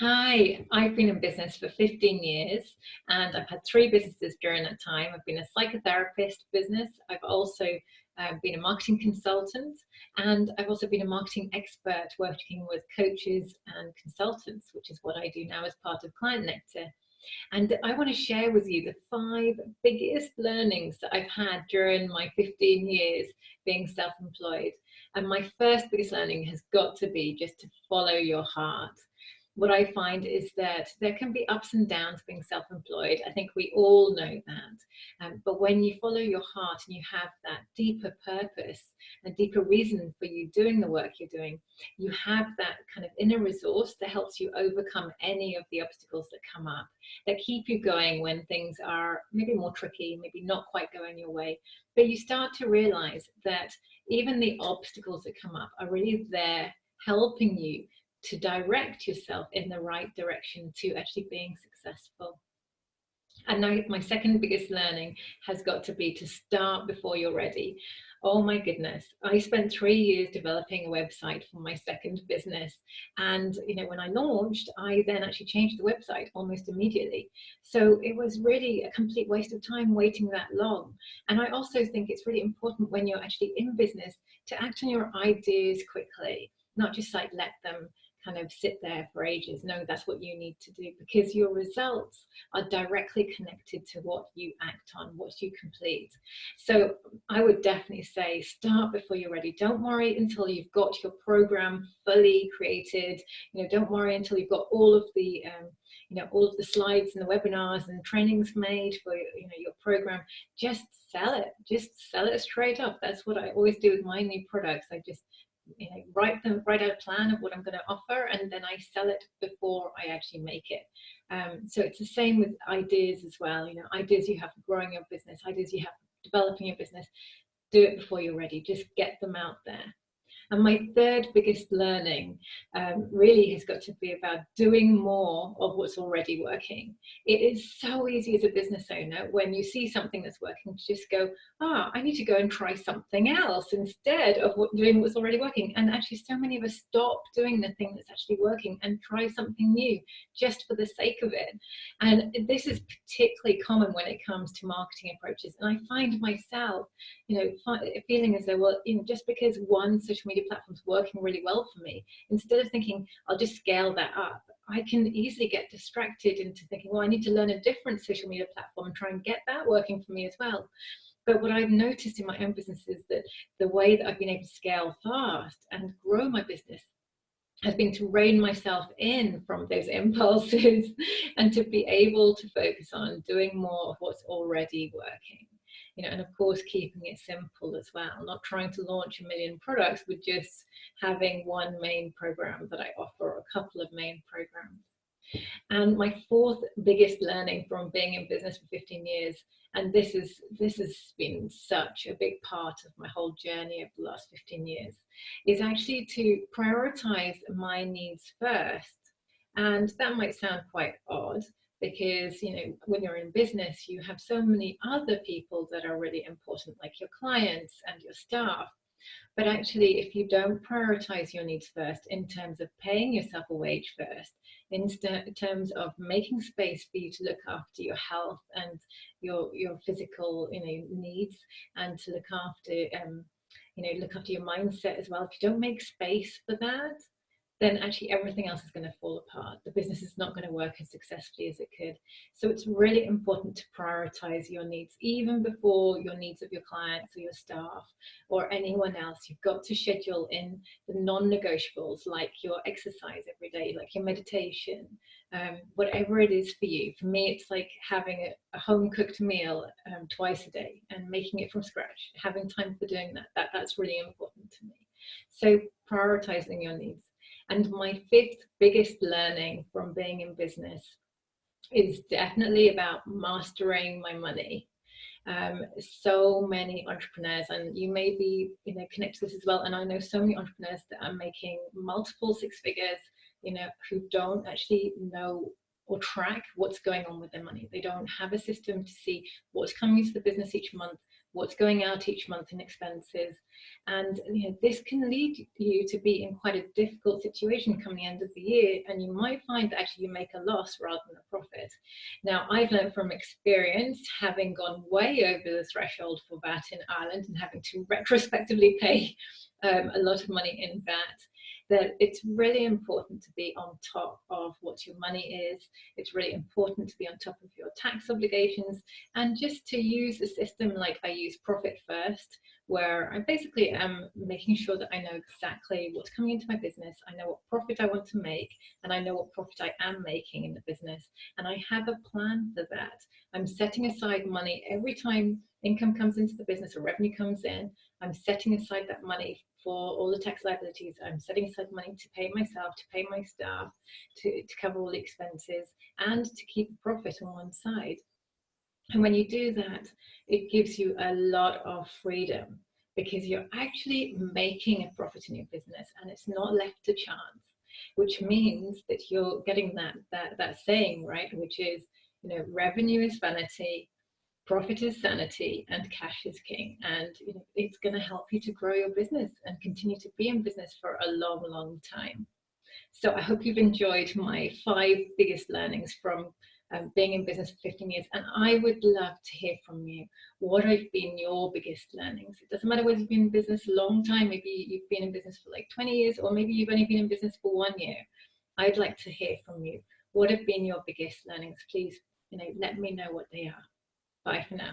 Hi, I've been in business for 15 years and I've had three businesses during that time. I've been a psychotherapist business. I've also been a marketing consultant, and I've also been a marketing expert working with coaches and consultants, which is what I do now as part of Client Nectar. And I want to share with you the five biggest learnings that I've had during my 15 years being self-employed. And my first biggest learning has got to be just to follow your heart. What I find is that there can be ups and downs being self-employed. I think we all know that. But when you follow your heart and you have that deeper purpose and deeper reason for you doing the work you're doing, you have that kind of inner resource that helps you overcome any of the obstacles that come up, that keep you going when things are maybe more tricky, maybe not quite going your way. But you start to realize that even the obstacles that come up are really there helping you to direct yourself in the right direction to actually being successful. And now my second biggest learning has got to be to start before you're ready. Oh my goodness, I spent 3 years developing a website for my second business. And when I launched, I then actually changed the website almost immediately. So it was really a complete waste of time waiting that long. And I also think it's really important when you're actually in business to act on your ideas quickly, not just like let them kind of sit there for ages. No, that's what you need to do, because your results are directly connected to what you act on, what you complete. So I would definitely say start before you're ready. Don't worry until you've got your program fully created. Don't worry until you've got all of the all of the slides and the webinars and trainings made for your program. Just sell it. Just sell it straight up. That's what I always do with my new products. I just write out a plan of what I'm going to offer, and then I sell it before I actually make it. So it's the same with ideas as well. Ideas you have growing your business, ideas you have developing your business. Do it before you're ready. Just get them out there. And my third biggest learning really has got to be about doing more of what's already working. It is so easy as a business owner when you see something that's working to just go, I need to go and try something else instead of doing what's already working. And actually so many of us stop doing the thing that's actually working and try something new just for the sake of it. And this is particularly common when it comes to marketing approaches. And I find myself feeling as though, well, just because one social media platform's working really well for me, instead of thinking I'll just scale that up, I can easily get distracted into thinking, well, I need to learn a different social media platform and try and get that working for me as well. But what I've noticed in my own business is that the way that I've been able to scale fast and grow my business has been to rein myself in from those impulses and to be able to focus on doing more of what's already working. And of course, keeping it simple as well, not trying to launch a million products, but just having one main program that I offer, or a couple of main programs. And my fourth biggest learning from being in business for 15 years, and this has been such a big part of my whole journey of the last 15 years, is actually to prioritize my needs first. And that might sound quite odd, because when you're in business, you have so many other people that are really important, like your clients and your staff. But actually, if you don't prioritize your needs first in terms of paying yourself a wage first, in terms of making space for you to look after your health and your physical needs, and to look after your mindset as well, if you don't make space for that, then actually everything else is going to fall apart. The business is not going to work as successfully as it could. So it's really important to prioritize your needs, even before your needs of your clients or your staff or anyone else. You've got to schedule in the non-negotiables, like your exercise every day, like your meditation, whatever it is for you. For me, it's like having a home-cooked meal twice a day and making it from scratch, having time for doing that. That's really important to me. So prioritizing your needs. And my fifth biggest learning from being in business is definitely about mastering my money. So many entrepreneurs, and you may be connect to this as well, and I know so many entrepreneurs that are making multiple six figures, who don't actually know or track what's going on with their money. They don't have a system to see what's coming into the business each month, what's going out each month in expenses. And this can lead you to be in quite a difficult situation come the end of the year, and you might find that actually you make a loss rather than a profit. Now, I've learned from experience, having gone way over the threshold for VAT in Ireland and having to retrospectively pay a lot of money in VAT, that it's really important to be on top of what your money is. It's really important to be on top of your tax obligations, and just to use a system like I use Profit First, where I basically am making sure that I know exactly what's coming into my business, I know what profit I want to make, and I know what profit I am making in the business, and I have a plan for that. I'm setting aside money every time income comes into the business or revenue comes in. I'm setting aside that money for all the tax liabilities. I'm setting aside money to pay myself, to pay my staff, to cover all the expenses, and to keep a profit on one side. And when you do that, it gives you a lot of freedom, because you're actually making a profit in your business and it's not left to chance, which means that you're getting that saying, right, which is, revenue is vanity, profit is sanity, and cash is king. And it's going to help you to grow your business and continue to be in business for a long, long time. So I hope you've enjoyed my 5 biggest learnings from being in business for 15 years. And I would love to hear from you. What have been your biggest learnings? It doesn't matter whether you've been in business a long time, maybe you've been in business for like 20 years, or maybe you've only been in business for 1 year. I'd like to hear from you. What have been your biggest learnings? Please, let me know what they are. Bye for now.